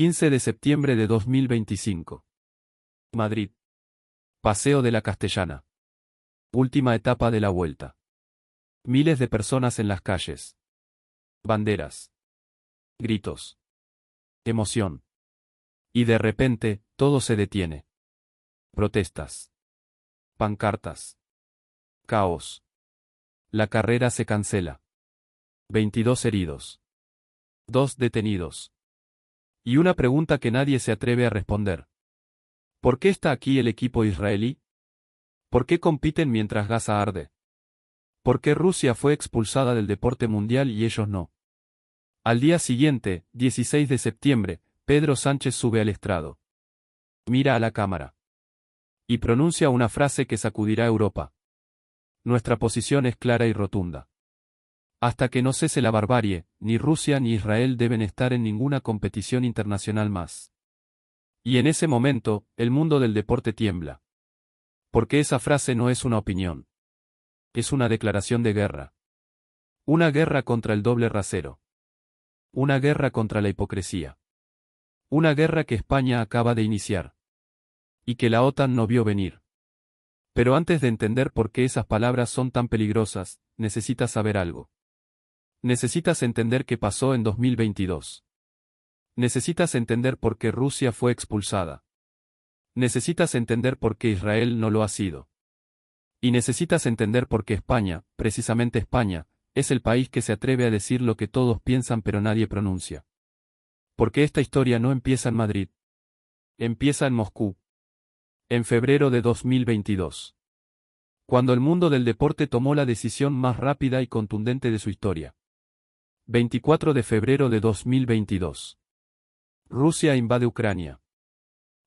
15 de septiembre de 2025. Madrid. Paseo de la Castellana. Última etapa de la vuelta. Miles de personas en las calles. Banderas. Gritos. Emoción. Y de repente, todo se detiene. Protestas. Pancartas. Caos. La carrera se cancela. 22 heridos. 2 detenidos. Y una pregunta que nadie se atreve a responder. ¿Por qué está aquí el equipo israelí? ¿Por qué compiten mientras Gaza arde? ¿Por qué Rusia fue expulsada del deporte mundial y ellos no? Al día siguiente, 16 de septiembre, Pedro Sánchez sube al estrado. Mira a la cámara. Y pronuncia una frase que sacudirá a Europa. Nuestra posición es clara y rotunda. Hasta que no cese la barbarie, ni Rusia ni Israel deben estar en ninguna competición internacional más. Y en ese momento, el mundo del deporte tiembla. Porque esa frase no es una opinión. Es una declaración de guerra. Una guerra contra el doble rasero. Una guerra contra la hipocresía. Una guerra que España acaba de iniciar. Y que la OTAN no vio venir. Pero antes de entender por qué esas palabras son tan peligrosas, necesitas saber algo. Necesitas entender qué pasó en 2022. Necesitas entender por qué Rusia fue expulsada. Necesitas entender por qué Israel no lo ha sido. Y necesitas entender por qué España, precisamente España, es el país que se atreve a decir lo que todos piensan pero nadie pronuncia. Porque esta historia no empieza en Madrid. Empieza en Moscú. En febrero de 2022. Cuando el mundo del deporte tomó la decisión más rápida y contundente de su historia. 24 de febrero de 2022. Rusia invade Ucrania.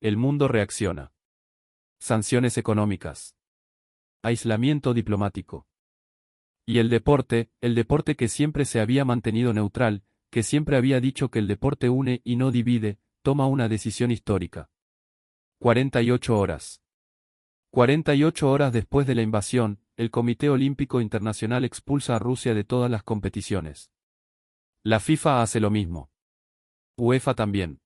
El mundo reacciona. Sanciones económicas. Aislamiento diplomático. Y el deporte que siempre se había mantenido neutral, que siempre había dicho que el deporte une y no divide, toma una decisión histórica. 48 horas. 48 horas después de la invasión, el Comité Olímpico Internacional expulsa a Rusia de todas las competiciones. La FIFA hace lo mismo. UEFA también.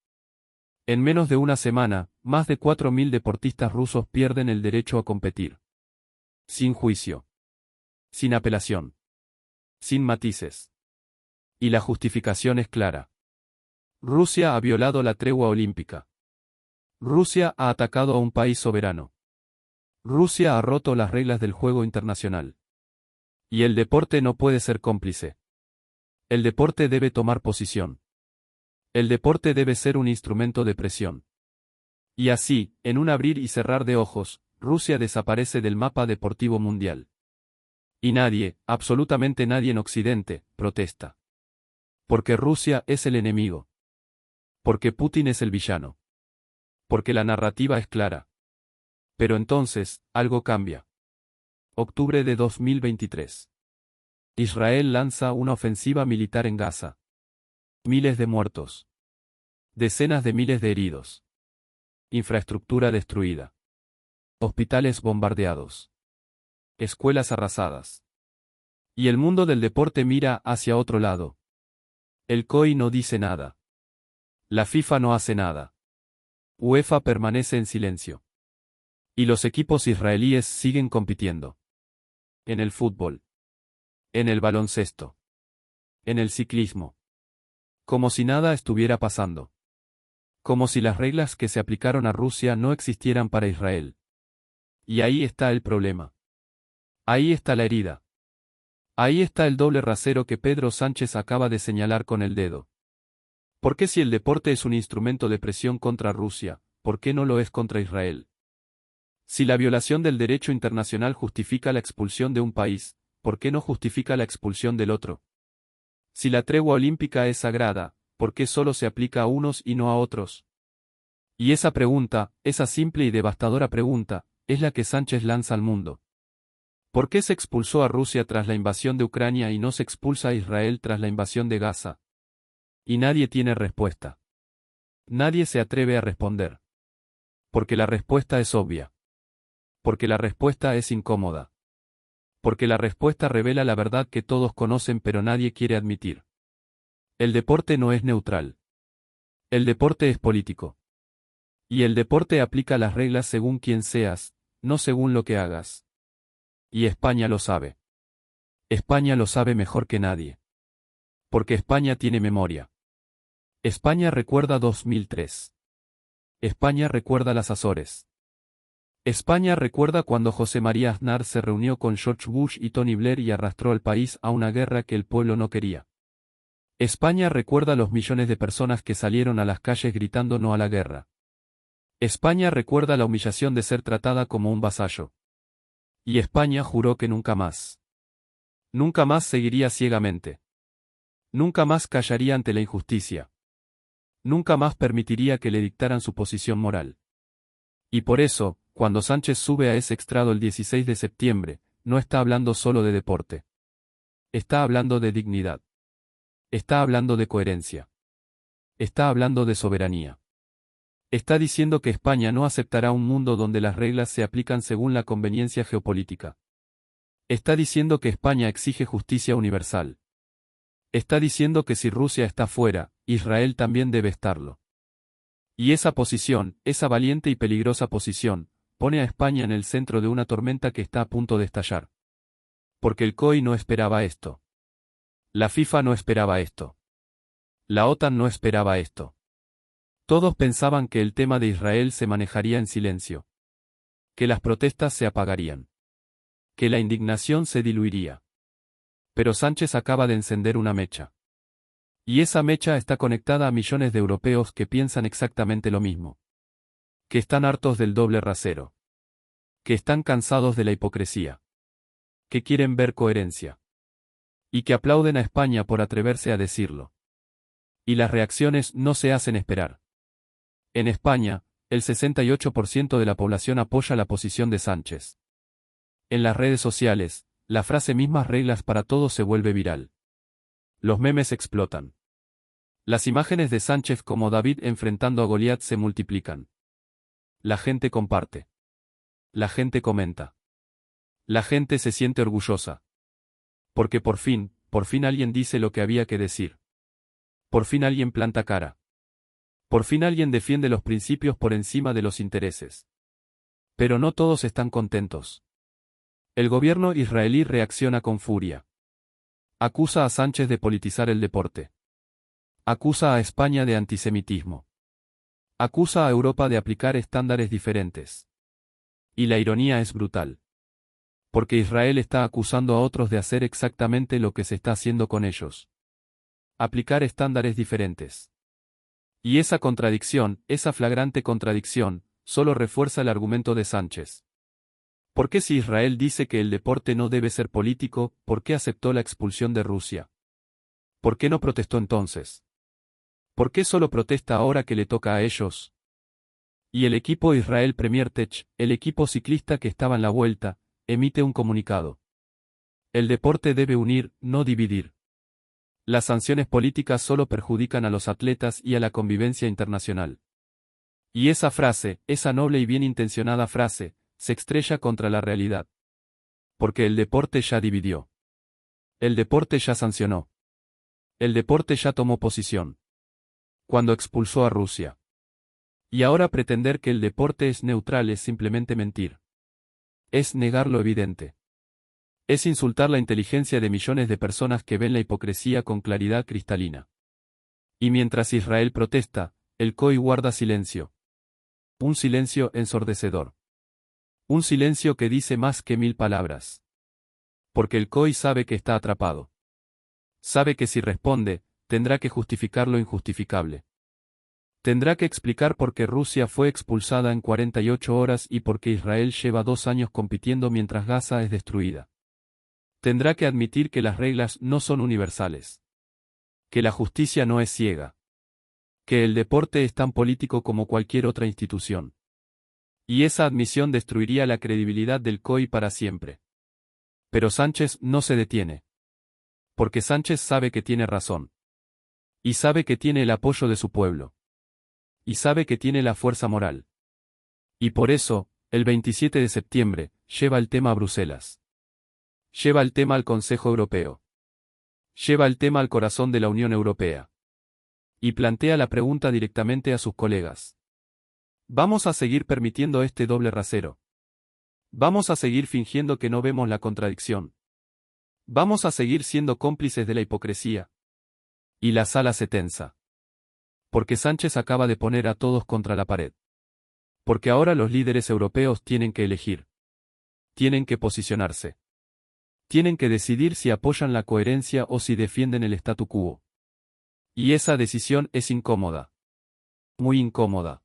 En menos de una semana, más de 4.000 deportistas rusos pierden el derecho a competir. Sin juicio. Sin apelación. Sin matices. Y la justificación es clara. Rusia ha violado la tregua olímpica. Rusia ha atacado a un país soberano. Rusia ha roto las reglas del juego internacional. Y el deporte no puede ser cómplice. El deporte debe tomar posición. El deporte debe ser un instrumento de presión. Y así, en un abrir y cerrar de ojos, Rusia desaparece del mapa deportivo mundial. Y nadie, absolutamente nadie en Occidente, protesta. Porque Rusia es el enemigo. Porque Putin es el villano. Porque la narrativa es clara. Pero entonces, algo cambia. Octubre de 2023. Israel lanza una ofensiva militar en Gaza. Miles de muertos. Decenas de miles de heridos. Infraestructura destruida. Hospitales bombardeados. Escuelas arrasadas. Y el mundo del deporte mira hacia otro lado. El COI no dice nada. La FIFA no hace nada. UEFA permanece en silencio. Y los equipos israelíes siguen compitiendo. En el fútbol. En el baloncesto. En el ciclismo. Como si nada estuviera pasando. Como si las reglas que se aplicaron a Rusia no existieran para Israel. Y ahí está el problema. Ahí está la herida. Ahí está el doble rasero que Pedro Sánchez acaba de señalar con el dedo. ¿Por qué si el deporte es un instrumento de presión contra Rusia, por qué no lo es contra Israel? Si la violación del derecho internacional justifica la expulsión de un país, ¿por qué no justifica la expulsión del otro? Si la tregua olímpica es sagrada, ¿por qué solo se aplica a unos y no a otros? Y esa pregunta, esa simple y devastadora pregunta, es la que Sánchez lanza al mundo. ¿Por qué se expulsó a Rusia tras la invasión de Ucrania y no se expulsa a Israel tras la invasión de Gaza? Y nadie tiene respuesta. Nadie se atreve a responder. Porque la respuesta es obvia. Porque la respuesta es incómoda. Porque la respuesta revela la verdad que todos conocen pero nadie quiere admitir. El deporte no es neutral. El deporte es político. Y el deporte aplica las reglas según quien seas, no según lo que hagas. Y España lo sabe. España lo sabe mejor que nadie. Porque España tiene memoria. España recuerda 2003. España recuerda las Azores. España recuerda cuando José María Aznar se reunió con George Bush y Tony Blair y arrastró al país a una guerra que el pueblo no quería. España recuerda los millones de personas que salieron a las calles gritando no a la guerra. España recuerda la humillación de ser tratada como un vasallo. Y España juró que nunca más. Nunca más seguiría ciegamente. Nunca más callaría ante la injusticia. Nunca más permitiría que le dictaran su posición moral. Y por eso, cuando Sánchez sube a ese estrado el 16 de septiembre, no está hablando solo de deporte. Está hablando de dignidad. Está hablando de coherencia. Está hablando de soberanía. Está diciendo que España no aceptará un mundo donde las reglas se aplican según la conveniencia geopolítica. Está diciendo que España exige justicia universal. Está diciendo que si Rusia está fuera, Israel también debe estarlo. Y esa posición, esa valiente y peligrosa posición, pone a España en el centro de una tormenta que está a punto de estallar. Porque el COI no esperaba esto. La FIFA no esperaba esto. La OTAN no esperaba esto. Todos pensaban que el tema de Israel se manejaría en silencio. Que las protestas se apagarían. Que la indignación se diluiría. Pero Sánchez acaba de encender una mecha. Y esa mecha está conectada a millones de europeos que piensan exactamente lo mismo. Que están hartos del doble rasero. Que están cansados de la hipocresía. Que quieren ver coherencia. Y que aplauden a España por atreverse a decirlo. Y las reacciones no se hacen esperar. En España, el 68% de la población apoya la posición de Sánchez. En las redes sociales, la frase mismas reglas para todos se vuelve viral. Los memes explotan. Las imágenes de Sánchez como David enfrentando a Goliat se multiplican. La gente comparte. La gente comenta. La gente se siente orgullosa. Porque por fin alguien dice lo que había que decir. Por fin alguien planta cara. Por fin alguien defiende los principios por encima de los intereses. Pero no todos están contentos. El gobierno israelí reacciona con furia. Acusa a Sánchez de politizar el deporte. Acusa a España de antisemitismo. Acusa a Europa de aplicar estándares diferentes. Y la ironía es brutal. Porque Israel está acusando a otros de hacer exactamente lo que se está haciendo con ellos. Aplicar estándares diferentes. Y esa contradicción, esa flagrante contradicción, solo refuerza el argumento de Sánchez. ¿Por qué si Israel dice que el deporte no debe ser político, por qué aceptó la expulsión de Rusia? ¿Por qué no protestó entonces? ¿Por qué solo protesta ahora que le toca a ellos? Y el equipo Israel Premier Tech, el equipo ciclista que estaba en la vuelta, emite un comunicado. El deporte debe unir, no dividir. Las sanciones políticas solo perjudican a los atletas y a la convivencia internacional. Y esa frase, esa noble y bien intencionada frase, se estrella contra la realidad. Porque el deporte ya dividió. El deporte ya sancionó. El deporte ya tomó posición. Cuando expulsó a Rusia. Y ahora pretender que el deporte es neutral es simplemente mentir. Es negar lo evidente. Es insultar la inteligencia de millones de personas que ven la hipocresía con claridad cristalina. Y mientras Israel protesta, el COI guarda silencio. Un silencio ensordecedor. Un silencio que dice más que 1000 palabras. Porque el COI sabe que está atrapado. Sabe que si responde, tendrá que justificar lo injustificable. Tendrá que explicar por qué Rusia fue expulsada en 48 horas y por qué Israel lleva 2 años compitiendo mientras Gaza es destruida. Tendrá que admitir que las reglas no son universales. Que la justicia no es ciega. Que el deporte es tan político como cualquier otra institución. Y esa admisión destruiría la credibilidad del COI para siempre. Pero Sánchez no se detiene. Porque Sánchez sabe que tiene razón. Y sabe que tiene el apoyo de su pueblo. Y sabe que tiene la fuerza moral. Y por eso, el 27 de septiembre, lleva el tema a Bruselas. Lleva el tema al Consejo Europeo. Lleva el tema al corazón de la Unión Europea. Y plantea la pregunta directamente a sus colegas. ¿Vamos a seguir permitiendo este doble rasero? ¿Vamos a seguir fingiendo que no vemos la contradicción? ¿Vamos a seguir siendo cómplices de la hipocresía? Y la sala se tensa. Porque Sánchez acaba de poner a todos contra la pared. Porque ahora los líderes europeos tienen que elegir. Tienen que posicionarse. Tienen que decidir si apoyan la coherencia o si defienden el statu quo. Y esa decisión es incómoda. Muy incómoda.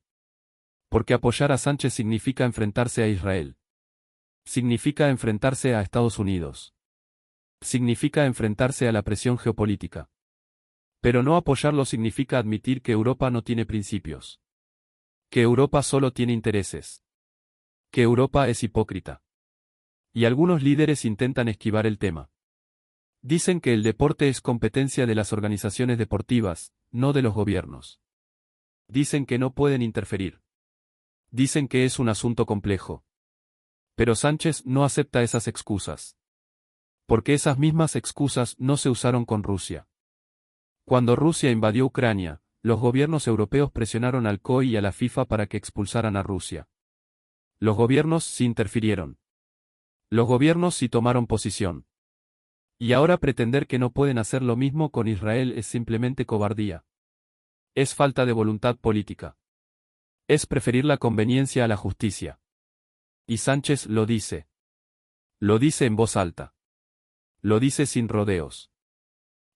Porque apoyar a Sánchez significa enfrentarse a Israel. Significa enfrentarse a Estados Unidos. Significa enfrentarse a la presión geopolítica. Pero no apoyarlo significa admitir que Europa no tiene principios. Que Europa solo tiene intereses. Que Europa es hipócrita. Y algunos líderes intentan esquivar el tema. Dicen que el deporte es competencia de las organizaciones deportivas, no de los gobiernos. Dicen que no pueden interferir. Dicen que es un asunto complejo. Pero Sánchez no acepta esas excusas. Porque esas mismas excusas no se usaron con Rusia. Cuando Rusia invadió Ucrania, los gobiernos europeos presionaron al COI y a la FIFA para que expulsaran a Rusia. Los gobiernos sí interfirieron. Los gobiernos sí tomaron posición. Y ahora pretender que no pueden hacer lo mismo con Israel es simplemente cobardía. Es falta de voluntad política. Es preferir la conveniencia a la justicia. Y Sánchez lo dice. Lo dice en voz alta. Lo dice sin rodeos.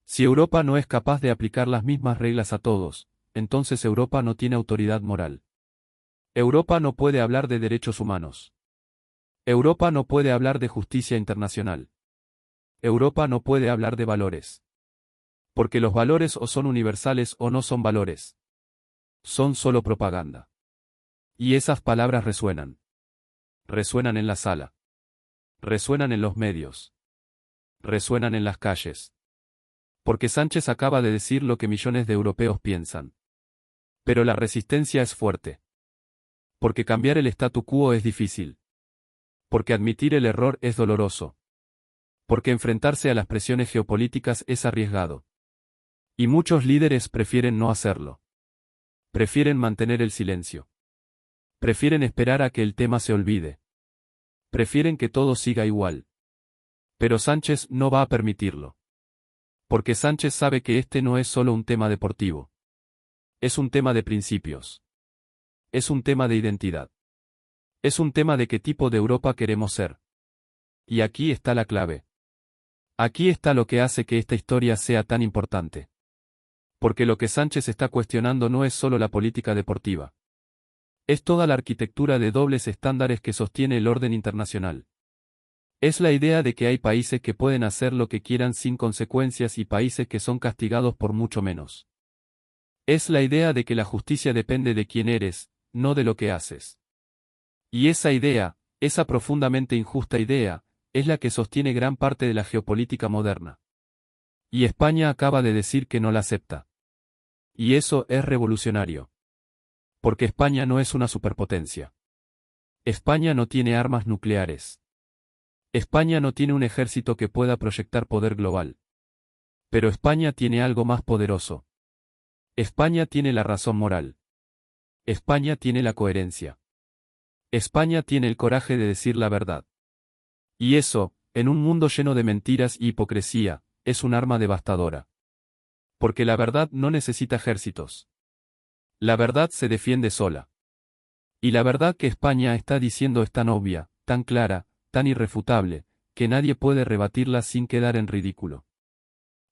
Si Europa no es capaz de aplicar las mismas reglas a todos, entonces Europa no tiene autoridad moral. Europa no puede hablar de derechos humanos. Europa no puede hablar de justicia internacional. Europa no puede hablar de valores. Porque los valores o son universales o no son valores. Son solo propaganda. Y esas palabras resuenan. Resuenan en la sala. Resuenan en los medios. Resuenan en las calles. Porque Sánchez acaba de decir lo que millones de europeos piensan. Pero la resistencia es fuerte. Porque cambiar el statu quo es difícil. Porque admitir el error es doloroso. Porque enfrentarse a las presiones geopolíticas es arriesgado. Y muchos líderes prefieren no hacerlo. Prefieren mantener el silencio. Prefieren esperar a que el tema se olvide. Prefieren que todo siga igual. Pero Sánchez no va a permitirlo. Porque Sánchez sabe que este no es solo un tema deportivo. Es un tema de principios. Es un tema de identidad. Es un tema de qué tipo de Europa queremos ser. Y aquí está la clave. Aquí está lo que hace que esta historia sea tan importante. Porque lo que Sánchez está cuestionando no es solo la política deportiva. Es toda la arquitectura de dobles estándares que sostiene el orden internacional. Es la idea de que hay países que pueden hacer lo que quieran sin consecuencias y países que son castigados por mucho menos. Es la idea de que la justicia depende de quién eres, no de lo que haces. Y esa idea, esa profundamente injusta idea, es la que sostiene gran parte de la geopolítica moderna. Y España acaba de decir que no la acepta. Y eso es revolucionario. Porque España no es una superpotencia. España no tiene armas nucleares. España no tiene un ejército que pueda proyectar poder global. Pero España tiene algo más poderoso. España tiene la razón moral. España tiene la coherencia. España tiene el coraje de decir la verdad. Y eso, en un mundo lleno de mentiras y hipocresía, es un arma devastadora. Porque la verdad no necesita ejércitos. La verdad se defiende sola. Y la verdad que España está diciendo es tan obvia, tan clara, tan irrefutable, que nadie puede rebatirla sin quedar en ridículo.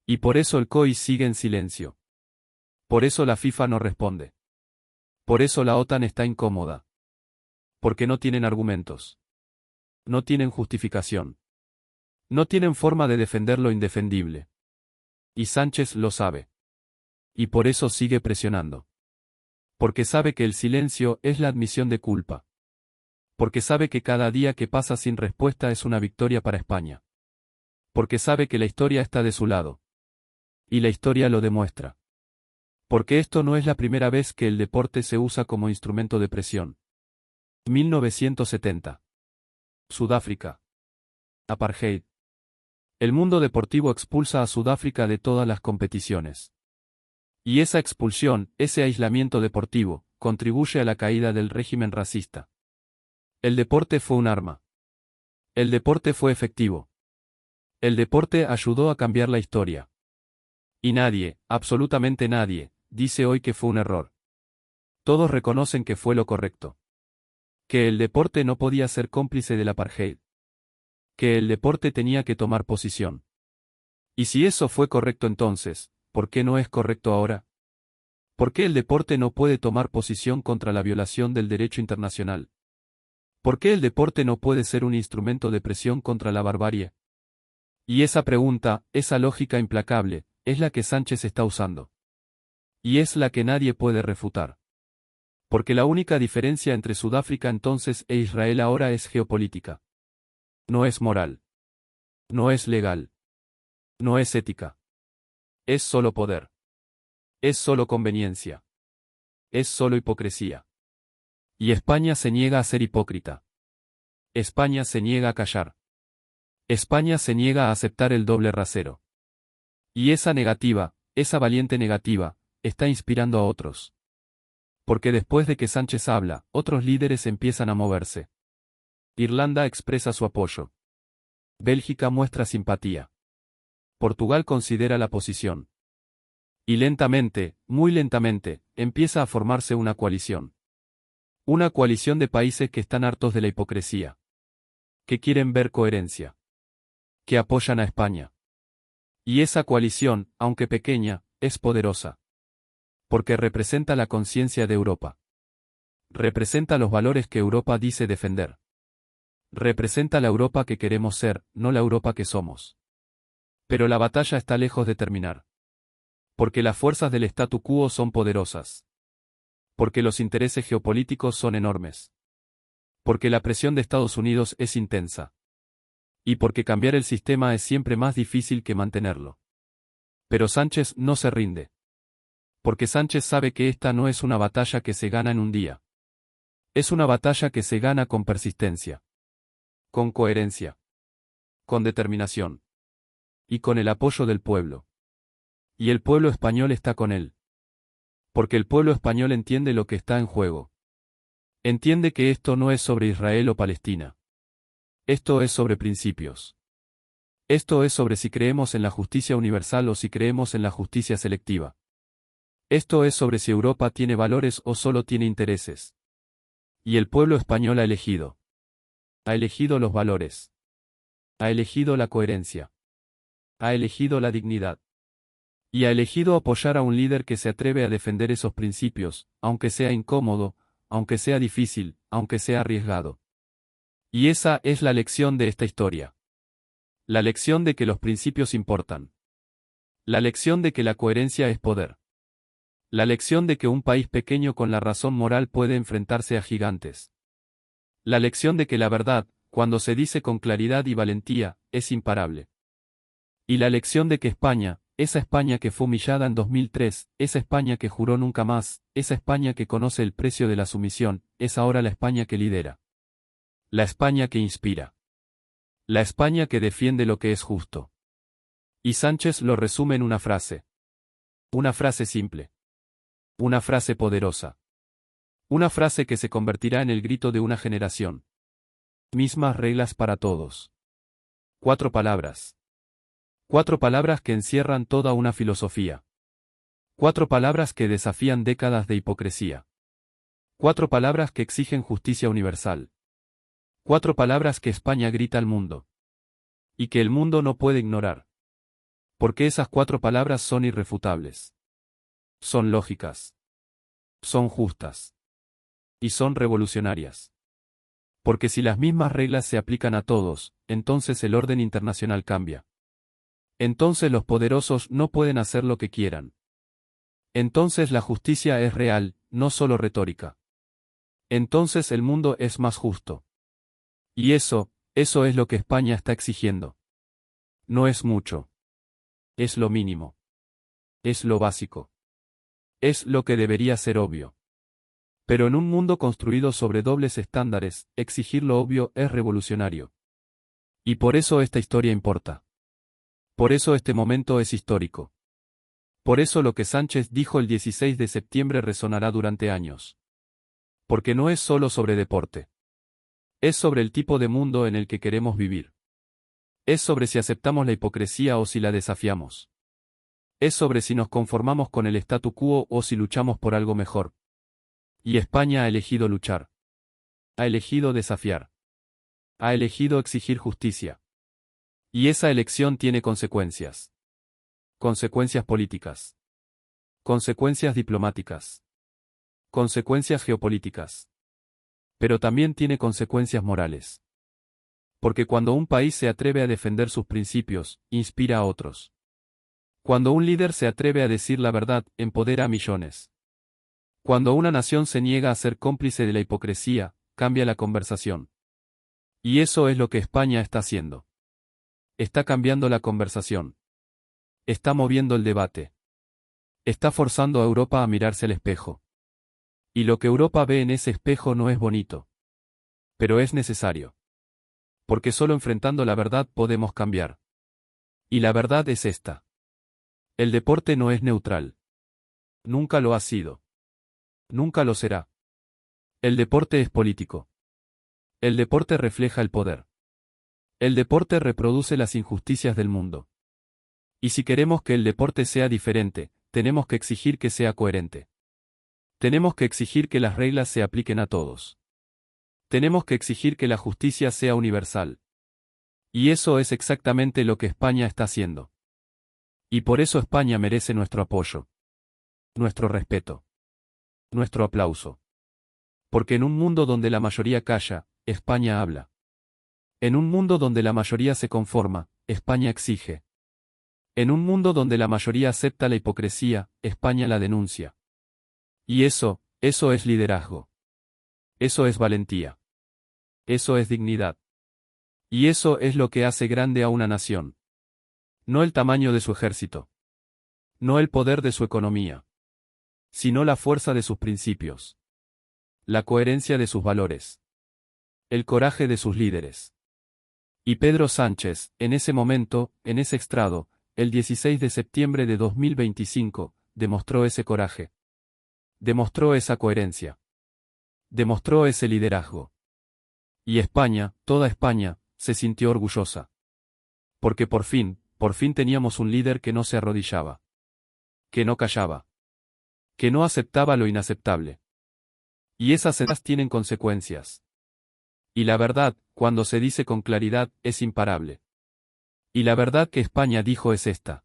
Y por eso el COI sigue en silencio. Por eso la FIFA no responde. Por eso la OTAN está incómoda. Porque no tienen argumentos. No tienen justificación. No tienen forma de defender lo indefendible. Y Sánchez lo sabe. Y por eso sigue presionando. Porque sabe que el silencio es la admisión de culpa. Porque sabe que cada día que pasa sin respuesta es una victoria para España. Porque sabe que la historia está de su lado. Y la historia lo demuestra. Porque esto no es la primera vez que el deporte se usa como instrumento de presión. 1970. Sudáfrica. Apartheid. El mundo deportivo expulsa a Sudáfrica de todas las competiciones. Y esa expulsión, ese aislamiento deportivo, contribuye a la caída del régimen racista. El deporte fue un arma. El deporte fue efectivo. El deporte ayudó a cambiar la historia. Y nadie, absolutamente nadie, dice hoy que fue un error. Todos reconocen que fue lo correcto. Que el deporte no podía ser cómplice del apartheid. Que el deporte tenía que tomar posición. Y si eso fue correcto entonces, ¿por qué no es correcto ahora? ¿Por qué el deporte no puede tomar posición contra la violación del derecho internacional? ¿Por qué el deporte no puede ser un instrumento de presión contra la barbarie? Y esa pregunta, esa lógica implacable, es la que Sánchez está usando. Y es la que nadie puede refutar. Porque la única diferencia entre Sudáfrica entonces e Israel ahora es geopolítica. No es moral. No es legal. No es ética. Es solo poder. Es solo conveniencia. Es solo hipocresía. Y España se niega a ser hipócrita. España se niega a callar. España se niega a aceptar el doble rasero. Y esa negativa, esa valiente negativa, está inspirando a otros. Porque después de que Sánchez habla, otros líderes empiezan a moverse. Irlanda expresa su apoyo. Bélgica muestra simpatía. Portugal considera la posición. Y lentamente, muy lentamente, empieza a formarse una coalición. Una coalición de países que están hartos de la hipocresía. Que quieren ver coherencia. Que apoyan a España. Y esa coalición, aunque pequeña, es poderosa. Porque representa la conciencia de Europa. Representa los valores que Europa dice defender. Representa la Europa que queremos ser, no la Europa que somos. Pero la batalla está lejos de terminar. Porque las fuerzas del statu quo son poderosas. Porque los intereses geopolíticos son enormes. Porque la presión de Estados Unidos es intensa. Y porque cambiar el sistema es siempre más difícil que mantenerlo. Pero Sánchez no se rinde. Porque Sánchez sabe que esta no es una batalla que se gana en un día. Es una batalla que se gana con persistencia. Con coherencia. Con determinación. Y con el apoyo del pueblo. Y el pueblo español está con él. Porque el pueblo español entiende lo que está en juego. Entiende que esto no es sobre Israel o Palestina. Esto es sobre principios. Esto es sobre si creemos en la justicia universal o si creemos en la justicia selectiva. Esto es sobre si Europa tiene valores o solo tiene intereses. Y el pueblo español ha elegido. Ha elegido los valores. Ha elegido la coherencia. Ha elegido la dignidad. Y ha elegido apoyar a un líder que se atreve a defender esos principios, aunque sea incómodo, aunque sea difícil, aunque sea arriesgado. Y esa es la lección de esta historia. La lección de que los principios importan. La lección de que la coherencia es poder. La lección de que un país pequeño con la razón moral puede enfrentarse a gigantes. La lección de que la verdad, cuando se dice con claridad y valentía, es imparable. Y la lección de que España, esa España que fue humillada en 2003, esa España que juró nunca más, esa España que conoce el precio de la sumisión, es ahora la España que lidera. La España que inspira. La España que defiende lo que es justo. Y Sánchez lo resume en una frase. Una frase simple. Una frase poderosa. Una frase que se convertirá en el grito de una generación. Mismas reglas para todos. 4 palabras. 4 palabras que encierran toda una filosofía. 4 palabras que desafían décadas de hipocresía. 4 palabras que exigen justicia universal. 4 palabras que España grita al mundo. Y que el mundo no puede ignorar. Porque esas 4 palabras son irrefutables. Son lógicas. Son justas. Y son revolucionarias. Porque si las mismas reglas se aplican a todos, entonces el orden internacional cambia. Entonces los poderosos no pueden hacer lo que quieran. Entonces la justicia es real, no solo retórica. Entonces el mundo es más justo. Y eso es lo que España está exigiendo. No es mucho. Es lo mínimo. Es lo básico. Es lo que debería ser obvio. Pero en un mundo construido sobre dobles estándares, exigir lo obvio es revolucionario. Y por eso esta historia importa. Por eso este momento es histórico. Por eso lo que Sánchez dijo el 16 de septiembre resonará durante años. Porque no es solo sobre deporte. Es sobre el tipo de mundo en el que queremos vivir. Es sobre si aceptamos la hipocresía o si la desafiamos. Es sobre si nos conformamos con el statu quo o si luchamos por algo mejor. Y España ha elegido luchar. Ha elegido desafiar. Ha elegido exigir justicia. Y esa elección tiene consecuencias. Consecuencias políticas. Consecuencias diplomáticas. Consecuencias geopolíticas. Pero también tiene consecuencias morales. Porque cuando un país se atreve a defender sus principios, inspira a otros. Cuando un líder se atreve a decir la verdad, empodera a millones. Cuando una nación se niega a ser cómplice de la hipocresía, cambia la conversación. Y eso es lo que España está haciendo. Está cambiando la conversación. Está moviendo el debate. Está forzando a Europa a mirarse al espejo. Y lo que Europa ve en ese espejo no es bonito. Pero es necesario. Porque solo enfrentando la verdad podemos cambiar. Y la verdad es esta. El deporte no es neutral. Nunca lo ha sido. Nunca lo será. El deporte es político. El deporte refleja el poder. El deporte reproduce las injusticias del mundo. Y si queremos que el deporte sea diferente, tenemos que exigir que sea coherente. Tenemos que exigir que las reglas se apliquen a todos. Tenemos que exigir que la justicia sea universal. Y eso es exactamente lo que España está haciendo. Y por eso España merece nuestro apoyo. Nuestro respeto. Nuestro aplauso. Porque en un mundo donde la mayoría calla, España habla. En un mundo donde la mayoría se conforma, España exige. En un mundo donde la mayoría acepta la hipocresía, España la denuncia. Y eso es liderazgo. Eso es valentía. Eso es dignidad. Y eso es lo que hace grande a una nación. No el tamaño de su ejército. No el poder de su economía. Sino la fuerza de sus principios. La coherencia de sus valores. El coraje de sus líderes. Y Pedro Sánchez, en ese momento, en ese estrado, el 16 de septiembre de 2025, demostró ese coraje. Demostró esa coherencia. Demostró ese liderazgo. Y España, toda España, se sintió orgullosa. Porque por fin teníamos un líder que no se arrodillaba. Que no callaba. Que no aceptaba lo inaceptable. Y esas ideas tienen consecuencias. Y la verdad, cuando se dice con claridad, es imparable. Y la verdad que España dijo es esta.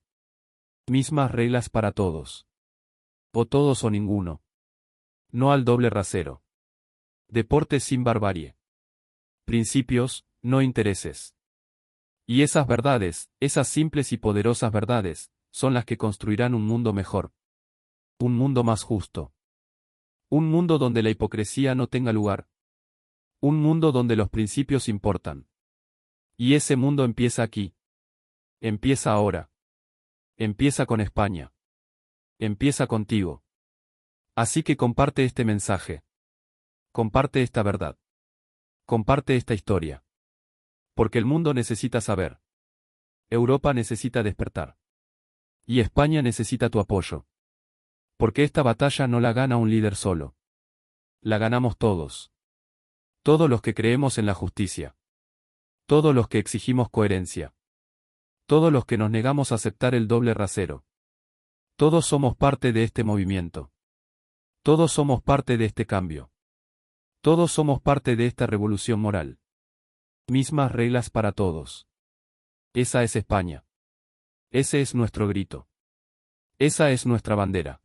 Mismas reglas para todos. O todos o ninguno. No al doble rasero. Deporte sin barbarie. Principios, no intereses. Y esas verdades, esas simples y poderosas verdades, son las que construirán un mundo mejor. Un mundo más justo. Un mundo donde la hipocresía no tenga lugar. Un mundo donde los principios importan. Y ese mundo empieza aquí. Empieza ahora. Empieza con España. Empieza contigo. Así que comparte este mensaje. Comparte esta verdad. Comparte esta historia. Porque el mundo necesita saber. Europa necesita despertar. Y España necesita tu apoyo. Porque esta batalla no la gana un líder solo. La ganamos todos. Todos los que creemos en la justicia. Todos los que exigimos coherencia. Todos los que nos negamos a aceptar el doble rasero. Todos somos parte de este movimiento. Todos somos parte de este cambio. Todos somos parte de esta revolución moral. Mismas reglas para todos. Esa es España. Ese es nuestro grito. Esa es nuestra bandera.